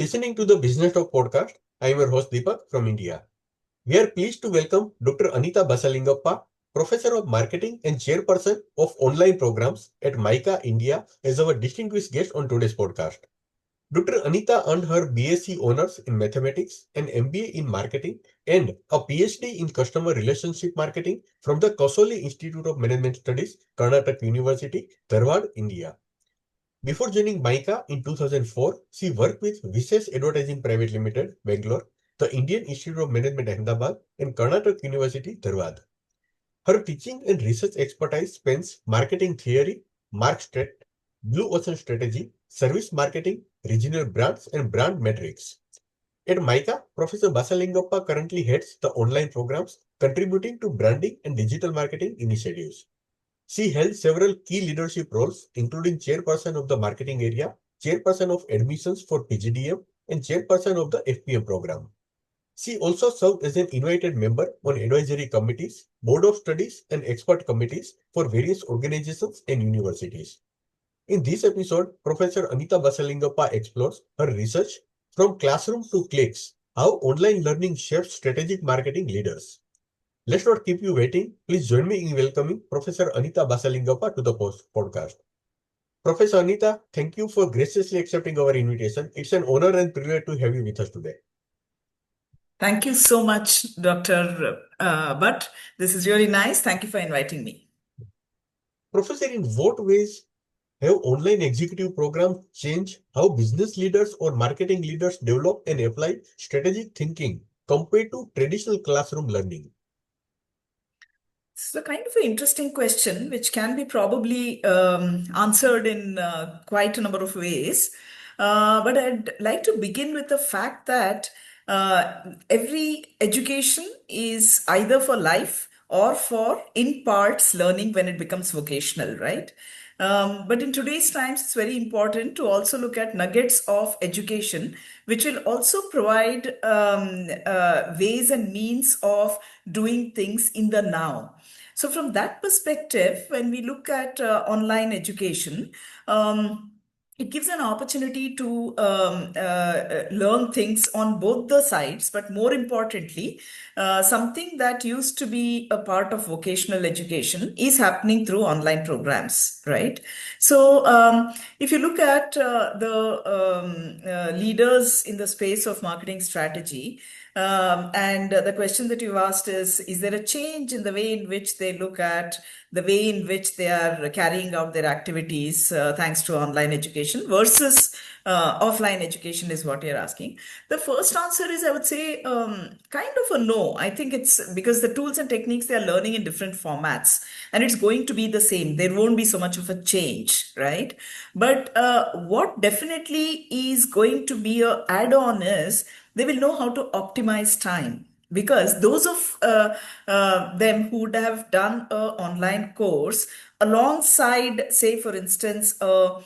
listening to the Businesstalk podcast. I am your host Deepak from India. We are pleased to welcome Dr. Anita Basalingappa, Professor of Marketing and Chairperson of Online Programs at MICA India, as our distinguished guest on today's podcast. Dr. Anita earned her BSc Honours in Mathematics and MBA in Marketing and a PhD in Customer Relationship Marketing from the Kausali Institute of Management Studies, Karnataka University, Dharwad, India. Before joining MICA in 2004, she worked with Vishesh Advertising Private Limited, Bangalore, the Indian Institute of Management, Ahmedabad, and Karnataka University, Dharwad. Her teaching and research expertise spans marketing theory, Markstrat, Blue Ocean strategy, service marketing, regional brands, and brand metrics. At MICA, Professor Basalingappa currently heads the online programs contributing to branding and digital marketing initiatives. She held several key leadership roles, including chairperson of the marketing area, chairperson of admissions for PGDM, and chairperson of the FPM program. She also served as an invited member on advisory committees, board of studies, and expert committees for various organizations and universities. In this episode, Professor Anita Basalingappa explores her research from classroom to clicks, how online learning shapes strategic marketing leaders. Let's not keep you waiting. Please join me in welcoming Professor Anita Basalingappa to the podcast. Professor Anita, thank you for graciously accepting our invitation. It's an honor and privilege to have you with us today. Thank you so much, Dr. But this is really nice. Thank you for inviting me. Professor, in what ways have online executive programs changed how business leaders or marketing leaders develop and apply strategic thinking compared to traditional classroom learning? It's a kind of an interesting question, which can be probably answered in quite a number of ways. But I'd like to begin with the fact that every education is either for life or for in parts learning when it becomes vocational, right? But in today's times, it's very important to also look at nuggets of education, which will also provide ways and means of doing things in the now. So, from that perspective, when we look at online education, it gives an opportunity to learn things on both the sides, but more importantly, something that used to be a part of vocational education is happening through online programs, right? So, if you look at the leaders in the space of marketing strategy, and the question that you've asked is there a change in the way in which they look at the way in which they are carrying out their activities thanks to online education versus offline education is what you're asking. The first answer is, I would say, kind of a no. I think it's because the tools and techniques they are learning in different formats and it's going to be the same. There won't be so much of a change, right? But what definitely is going to be an add-on is they will know how to optimize time, because those of them who would have done an online course alongside, say, for instance, a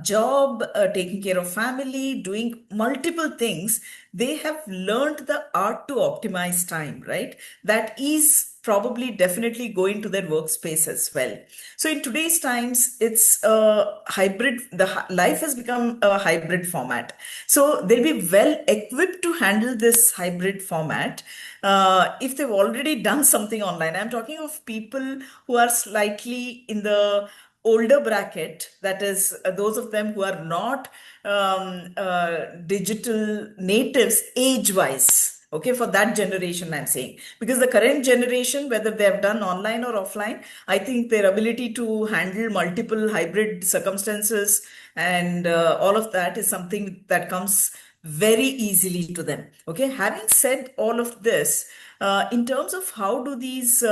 job, taking care of family, doing multiple things, they have learned the art to optimize time, right? That is probably definitely going to their workspace as well. So in today's times, it's a hybrid, life has become a hybrid format. So they'll be well equipped to handle this hybrid format if they've already done something online. I'm talking of people who are slightly in the older bracket, that is those of them who are not digital natives age wise. Okay, for that generation, I'm saying, because the current generation, whether they have done online or offline, I think their ability to handle multiple hybrid circumstances and all of that is something that comes very easily to them. Okay, having said all of this, in terms of how do these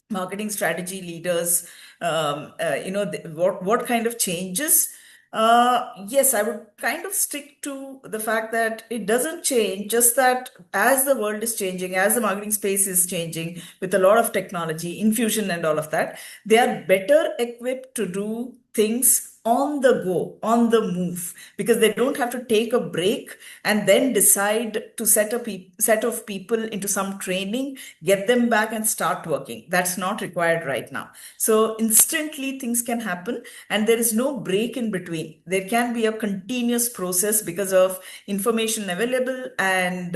marketing strategy leaders, what kind of changes? Yes, I would kind of stick to the fact that it doesn't change, just that as the world is changing, as the marketing space is changing with a lot of technology, infusion, and all of that, they are better equipped to do things on the go, on the move, because they don't have to take a break and then decide to set a set of people into some training, get them back and start working. That's not required right now. So instantly things can happen and there is no break in between. There can be a continuous process because of information available and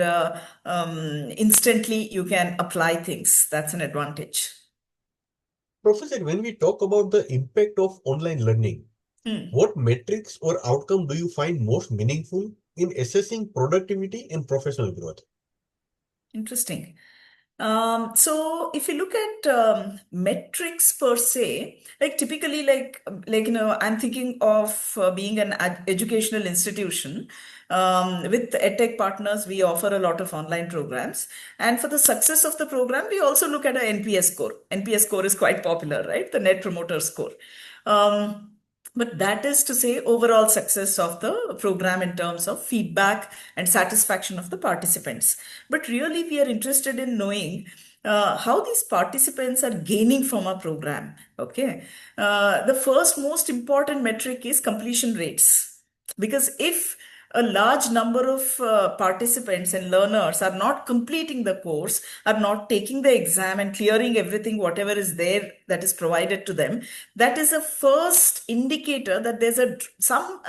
instantly you can apply things. That's an advantage. Professor, when we talk about the impact of online learning, Hmm. what metrics or outcome do you find most meaningful in assessing productivity and professional growth? Interesting. So if you look at metrics per se, like typically, I'm thinking of being an educational institution. With EdTech partners, we offer a lot of online programs, and for the success of the program, we also look at a NPS score. NPS score is quite popular, right? The Net Promoter Score. Um, but that is to say, overall success of the program in terms of feedback and satisfaction of the participants. But really, we are interested in knowing how these participants are gaining from our program. Okay. The first most important metric is completion rates. Because if a large number of participants and learners are not completing the course, are not taking the exam and clearing everything, whatever is there that is provided to them, that is a first indicator that there's some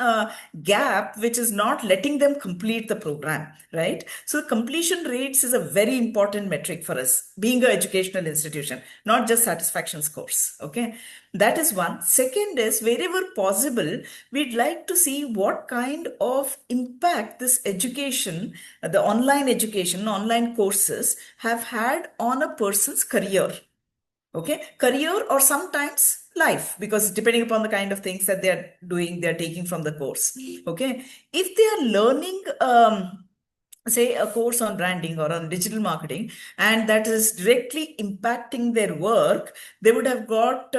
gap which is not letting them complete the program, right? So completion rates is a very important metric for us, being an educational institution, not just satisfaction scores. Okay. That is one. Second is wherever possible, we'd like to see what kind of impact this education, the online education, online courses have had on a person's career. Okay, career or sometimes life, because depending upon the kind of things that they are doing, they are taking from the course. Okay, if they are learning say a course on branding or on digital marketing and that is directly impacting their work, they would have got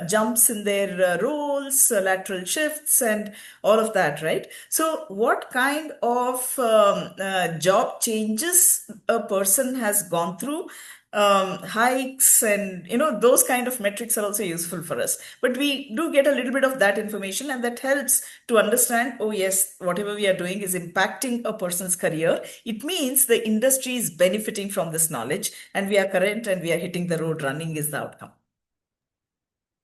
jumps in their roles, lateral shifts and all of that, right? So what kind of job changes a person has gone through, hikes and those kind of metrics are also useful for us, but we do get a little bit of that information and that helps to understand, oh yes, whatever we are doing is impacting a person's career. It means the industry is benefiting from this knowledge and we are current and we are hitting the road running is the outcome.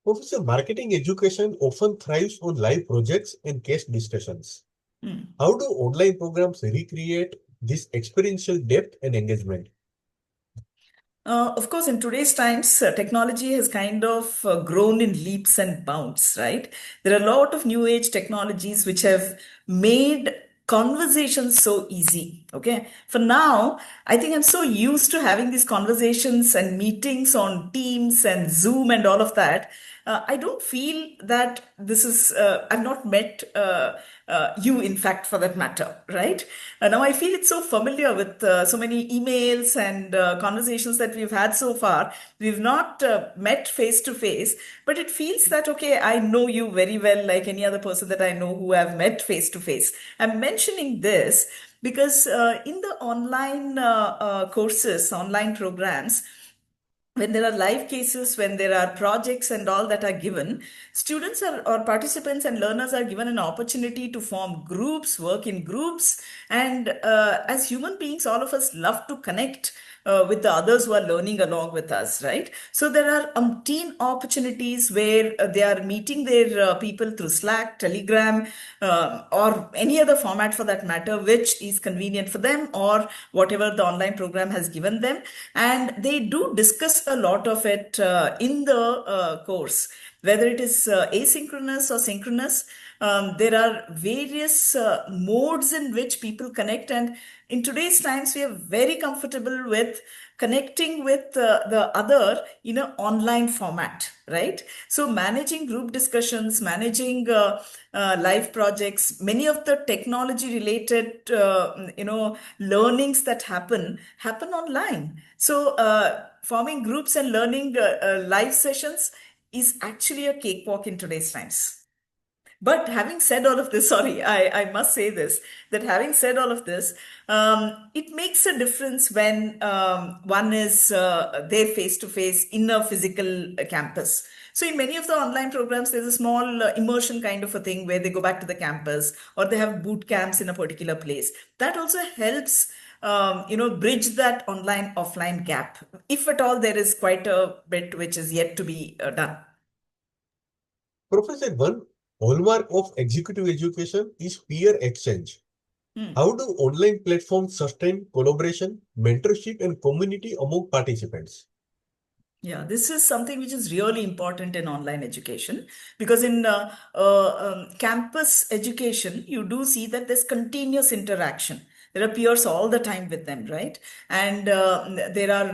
Professor, marketing education often thrives on live projects and case discussions. Hmm. How do online programs recreate this experiential depth and engagement? Of course, in today's times, technology has kind of grown in leaps and bounds, right? There are a lot of new age technologies which have made conversations so easy. Okay. For now, I think I'm so used to having these conversations and meetings on Teams and Zoom and all of that. I don't feel that I've not met you, in fact, for that matter, right? Now I feel it's so familiar with so many emails and conversations that we've had so far. We've not met face to face, but it feels that, okay, I know you very well, like any other person that I know who I've met face to face. I'm mentioning this because in the online courses, online programs, when there are live cases, when there are projects and all that are given, students or participants and learners are given an opportunity to form groups, work in groups. And as human beings, all of us love to connect with the others who are learning along with us, right? So there are umpteen opportunities where they are meeting their people through Slack, Telegram, or any other format for that matter, which is convenient for them or whatever the online program has given them. And they do discuss a lot of it in the course, whether it is asynchronous or synchronous. There are various modes in which people connect, and in today's times, we are very comfortable with connecting with the other in an online format, right? So managing group discussions, managing live projects, many of the technology related learnings that happen online. So forming groups and learning live sessions is actually a cakewalk in today's times. But having said all of this, sorry, I must say this, that having said all of this, it makes a difference when one is there face to face in a physical campus. So in many of the online programs, there's a small immersion kind of a thing where they go back to the campus or they have boot camps in a particular place. That also helps bridge that online offline gap, if at all there is quite a bit which is yet to be done. Professor, one hallmark of executive education is peer exchange. Hmm. How do online platforms sustain collaboration, mentorship, and community among participants? Yeah, this is something which is really important in online education because in campus education, you do see that there's continuous interaction. There are peers all the time with them, right? And there are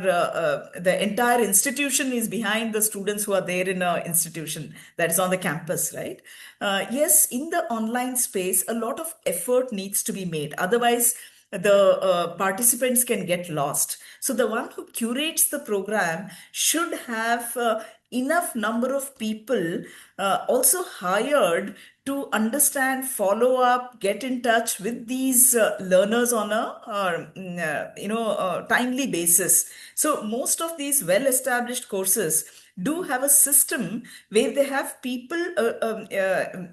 the entire institution is behind the students who are there in an institution that is on the campus, right? Yes, in the online space, a lot of effort needs to be made. Otherwise, the participants can get lost. So the one who curates the program should have enough number of people also hired to understand, follow up, get in touch with these learners on a timely basis. So most of these well-established courses do have a system where they have people,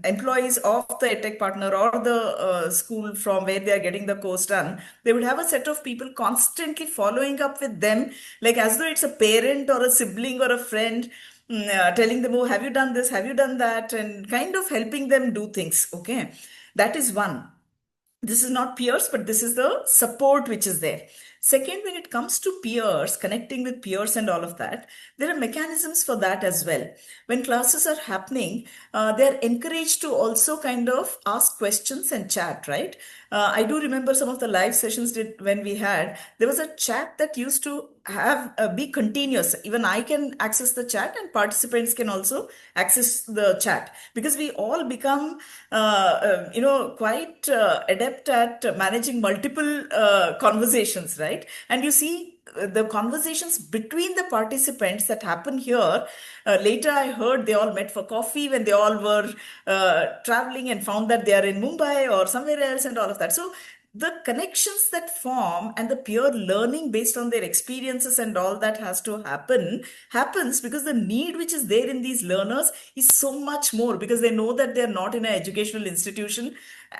employees of the edtech partner or the school from where they are getting the course done. They would have a set of people constantly following up with them, like as though it's a parent or a sibling or a friend, telling them, oh, have you done this? Have you done that? And kind of helping them do things. Okay. That is one. This is not peers, but this is the support which is there. Second, when it comes to peers, connecting with peers and all of that, there are mechanisms for that as well. When classes are happening, they're encouraged to also kind of ask questions and chat, right? I do remember some of the live sessions did when we had, there was a chat that used to have be continuous. Even I can access the chat and participants can also access the chat because we all become quite adept at managing multiple conversations, right? And you see the conversations between the participants that happen here. Later, I heard they all met for coffee when they all were traveling and found that they are in Mumbai or somewhere else and all of that. So the connections that form and the peer learning based on their experiences and all that has to happens because the need which is there in these learners is so much more because they know that they're not in an educational institution,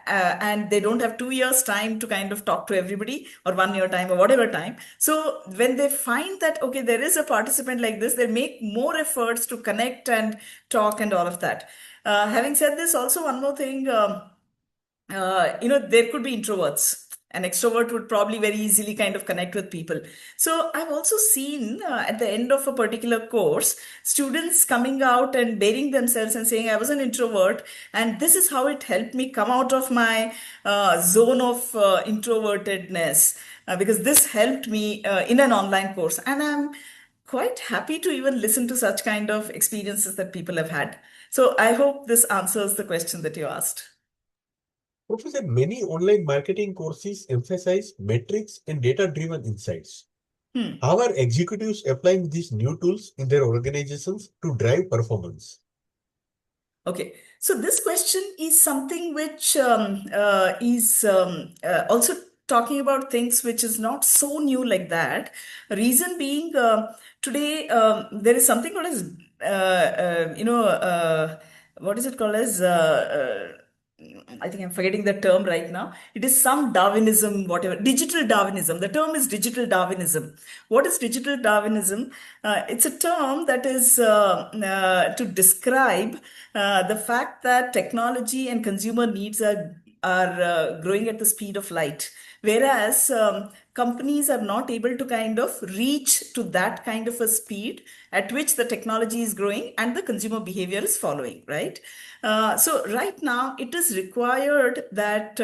and they don't have 2 years time to kind of talk to everybody or 1 year time or whatever time. So when they find that okay, there is a participant like this, they make more efforts to connect and talk and all of that. Having said this, also one more thing, there could be introverts. An extrovert would probably very easily kind of connect with people. So I've also seen at the end of a particular course, students coming out and bearing themselves and saying, I was an introvert, and this is how it helped me come out of my zone of introvertedness, because this helped me in an online course. And I'm quite happy to even listen to such kind of experiences that people have had. So I hope this answers the question that you asked. Professor, many online marketing courses emphasize metrics and data-driven insights. Hmm. How are executives applying these new tools in their organizations to drive performance? Okay, so this question is something which is also talking about things which is not so new like that. Reason being, today there is something called as what is it called as I think I'm forgetting the term right now. It is some Darwinism, whatever, digital Darwinism. The term is digital Darwinism. What is digital Darwinism? It's a term that is to describe the fact that technology and consumer needs are growing at the speed of light, whereas companies are not able to kind of reach to that kind of a speed at which the technology is growing and the consumer behavior is following, right? So right now it is required that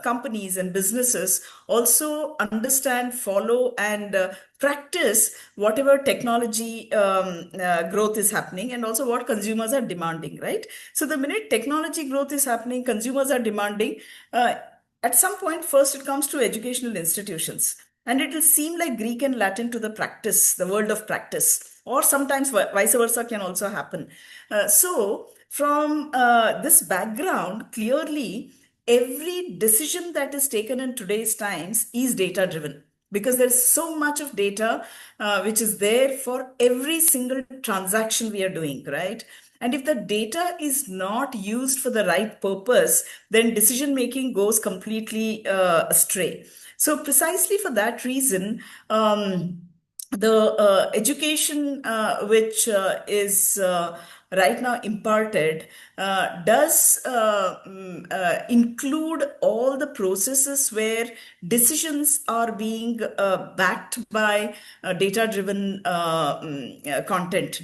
companies and businesses also understand, follow, and practice whatever technology growth is happening and also what consumers are demanding, right? So the minute technology growth is happening, consumers are demanding. At some point, first it comes to educational institutions, and it will seem like Greek and Latin to the practice, the world of practice, or sometimes vice versa can also happen. So, from this background, clearly, every decision that is taken in today's times is data driven. because there's so much of data which is there for every single transaction we are doing, right? And if the data is not used for the right purpose, then decision making goes completely astray. So precisely for that reason, the education which is right now imparted does include all the processes where decisions are being backed by data driven content,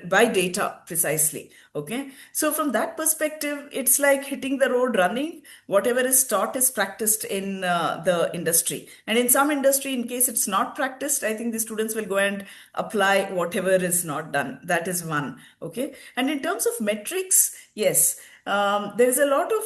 by data precisely. Okay, so from that perspective, it's like hitting the road running. Whatever is taught is practiced in the industry, and in some industry, in case it's not practiced, I think the students will go and apply whatever is not done. That is one. Okay, and in terms of metrics, yes, there's a lot of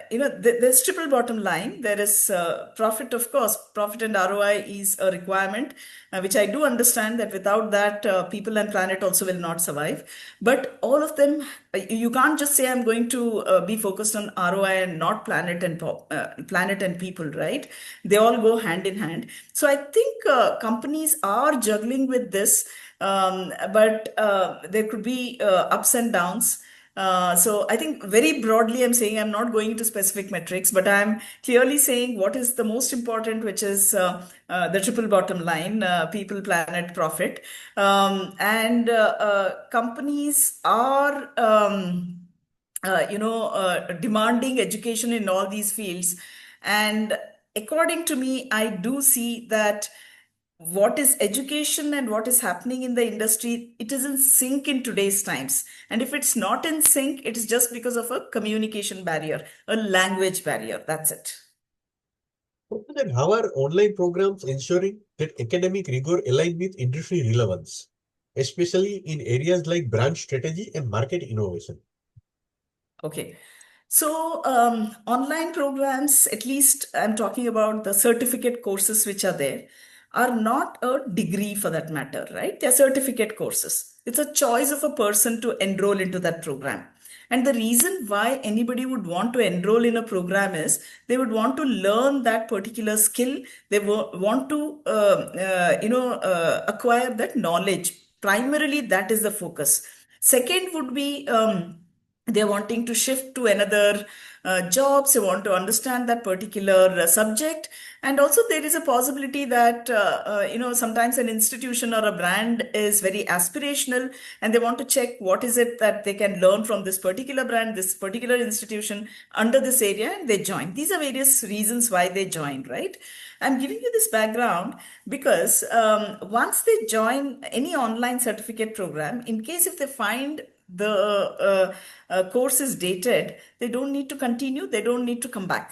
there's triple bottom line. There is profit, of course. Profit and ROI is a requirement, which I do understand that without that, people and planet also will not survive. But all of them, you can't just say I'm going to be focused on ROI and not planet and people, right? They all go hand in hand. So I think companies are juggling with this, but there could be ups and downs. So I think very broadly, I'm saying I'm not going into specific metrics, but I'm clearly saying what is the most important, which is the triple bottom line: people, planet, profit. And companies are, demanding education in all these fields. And according to me, I do see that what is education and what is happening in the industry, it is in sync in today's times. And if it's not in sync, it is just because of a communication barrier, a language barrier. That's it. Then how are online programs ensuring that academic rigor align with industry relevance, especially in areas like brand strategy and market innovation? Okay. So, online programs, at least I'm talking about the certificate courses which are there, are not a degree for that matter, right? They're certificate courses. It's a choice of a person to enroll into that program. And the reason why anybody would want to enroll in a program is they would want to learn that particular skill. They want to, acquire that knowledge. Primarily, that is the focus. Second would be, they're wanting to shift to another jobs. They want to understand that particular subject. And also there is a possibility that sometimes an institution or a brand is very aspirational, and they want to check what is it that they can learn from this particular brand, this particular institution under this area, and they join. These are various reasons why they join, right? I'm giving you this background because once they join any online certificate program, in case if they find the course is dated, they don't need to continue, they don't need to come back.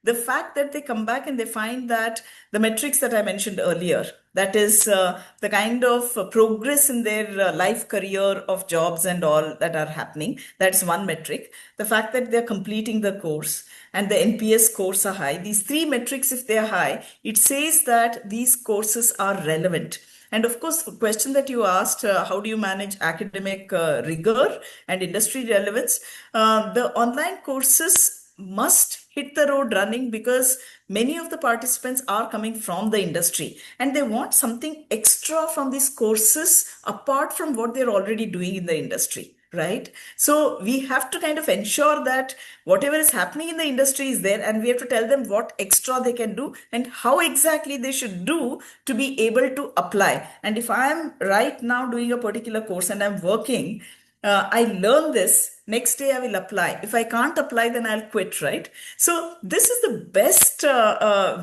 The fact that they come back and they find that the metrics that I mentioned earlier, that is the kind of progress in their life career of jobs and all that are happening, that's one metric. The fact that they're completing the course and the NPS scores are high, these three metrics, if they're high, it says that these courses are relevant. And of course, the question that you asked, how do you manage academic rigor and industry relevance? The online courses must hit the road running because many of the participants are coming from the industry and they want something extra from these courses apart from what they're already doing in the industry. Right. So we have to kind of ensure that whatever is happening in the industry is there, and we have to tell them what extra they can do and how exactly they should do to be able to apply. And if I am right now doing a particular course and I'm working, I learn this. Next day I will apply. If I can't apply, then I'll quit, right? So this is the best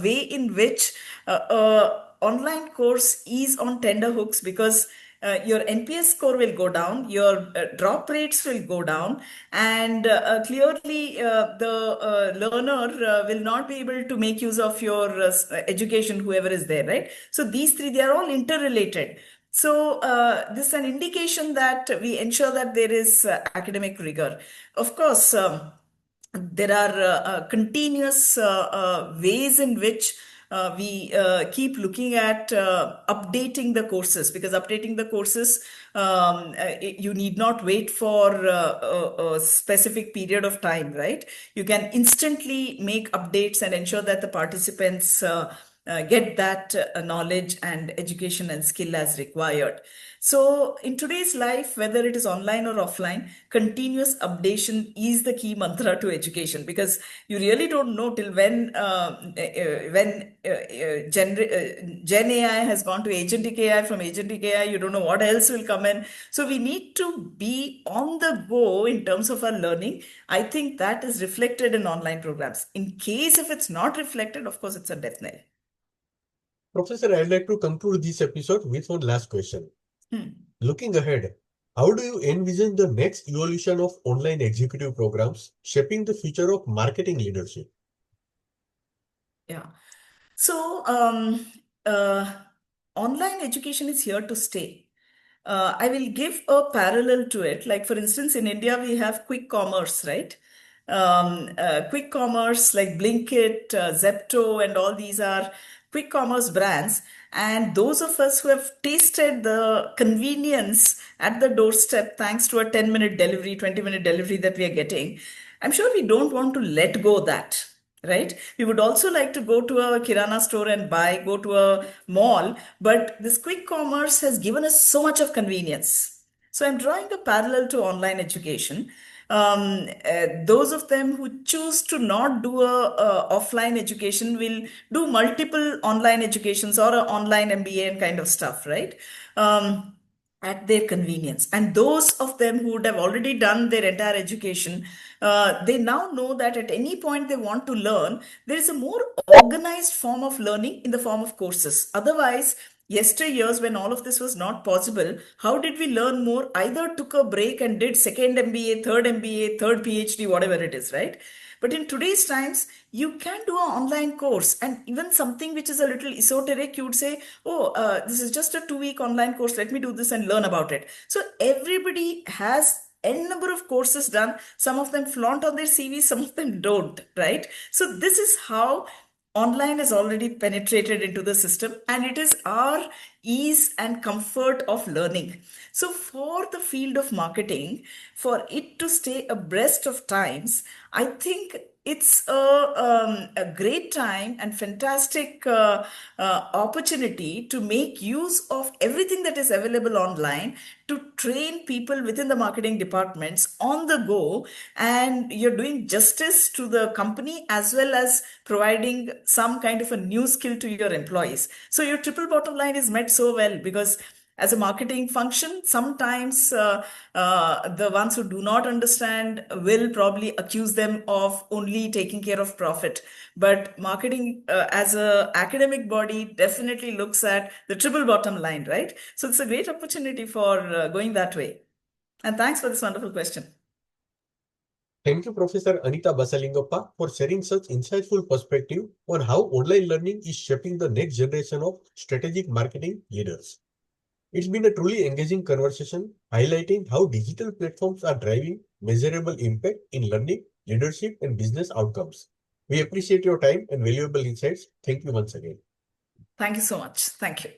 way in which online course is on tender hooks, because your NPS score will go down, your drop rates will go down, and clearly the learner will not be able to make use of your education, whoever is there, right? So these three, they are all interrelated. So this is an indication that we ensure that there is academic rigor. Of course, there are continuous ways in which we keep looking at updating the courses, because updating the courses, you need not wait for a specific period of time, right? You can instantly make updates and ensure that the participants get that knowledge and education and skill as required. So, in today's life, whether it is online or offline, continuous updation is the key mantra to education, because you really don't know till Gen AI has gone to agentic AI. From agentic AI, you don't know what else will come in. So, we need to be on the go in terms of our learning. I think that is reflected in online programs. In case if it's not reflected, of course, it's a death knell. Professor, I'd like to conclude this episode with one last question. Hmm. Looking ahead, how do you envision the next evolution of online executive programs shaping the future of marketing leadership? Yeah. So, online education is here to stay. I will give a parallel to it. Like, for instance, in India, we have quick commerce, right? Quick commerce like Blinkit, Zepto, and all these are quick commerce brands. And those of us who have tasted the convenience at the doorstep, thanks to a 10-minute delivery, 20-minute delivery that we are getting, I'm sure we don't want to let go that. Right? We would also like to go to a Kirana store and buy, go to a mall, but this quick commerce has given us so much of convenience. So I'm drawing a parallel to online education. Those of them who choose to not do a offline education will do multiple online educations or a online MBA and kind of stuff, right? At their convenience. And those of them who would have already done their entire education, they now know that at any point they want to learn, there is a more organized form of learning in the form of courses. Otherwise, yesteryears, when all of this was not possible, how did we learn more? Either took a break and did second MBA, third MBA, third PhD, whatever it is, right? But in today's times, you can do an online course, and even something which is a little esoteric, you would say, oh, this is just a 2 week online course. Let me do this and learn about it. So everybody has n number of courses done. Some of them flaunt on their CV, some of them don't, right? So this is how online has already penetrated into the system, and it is our ease and comfort of learning. So for the field of marketing, for it to stay abreast of times, I think it's a great time and fantastic opportunity to make use of everything that is available online to train people within the marketing departments on the go. And you're doing justice to the company as well as providing some kind of a new skill to your employees. So your triple bottom line is met so well, because as a marketing function, sometimes the ones who do not understand will probably accuse them of only taking care of profit. But marketing as a academic body definitely looks at the triple bottom line, right? So it's a great opportunity for going that way. And thanks for this wonderful question. Thank you, Professor Anita Basalingappa, for sharing such insightful perspective on how online learning is shaping the next generation of strategic marketing leaders. It's been a truly engaging conversation, highlighting how digital platforms are driving measurable impact in learning, leadership, and business outcomes. We appreciate your time and valuable insights. Thank you once again. Thank you so much. Thank you.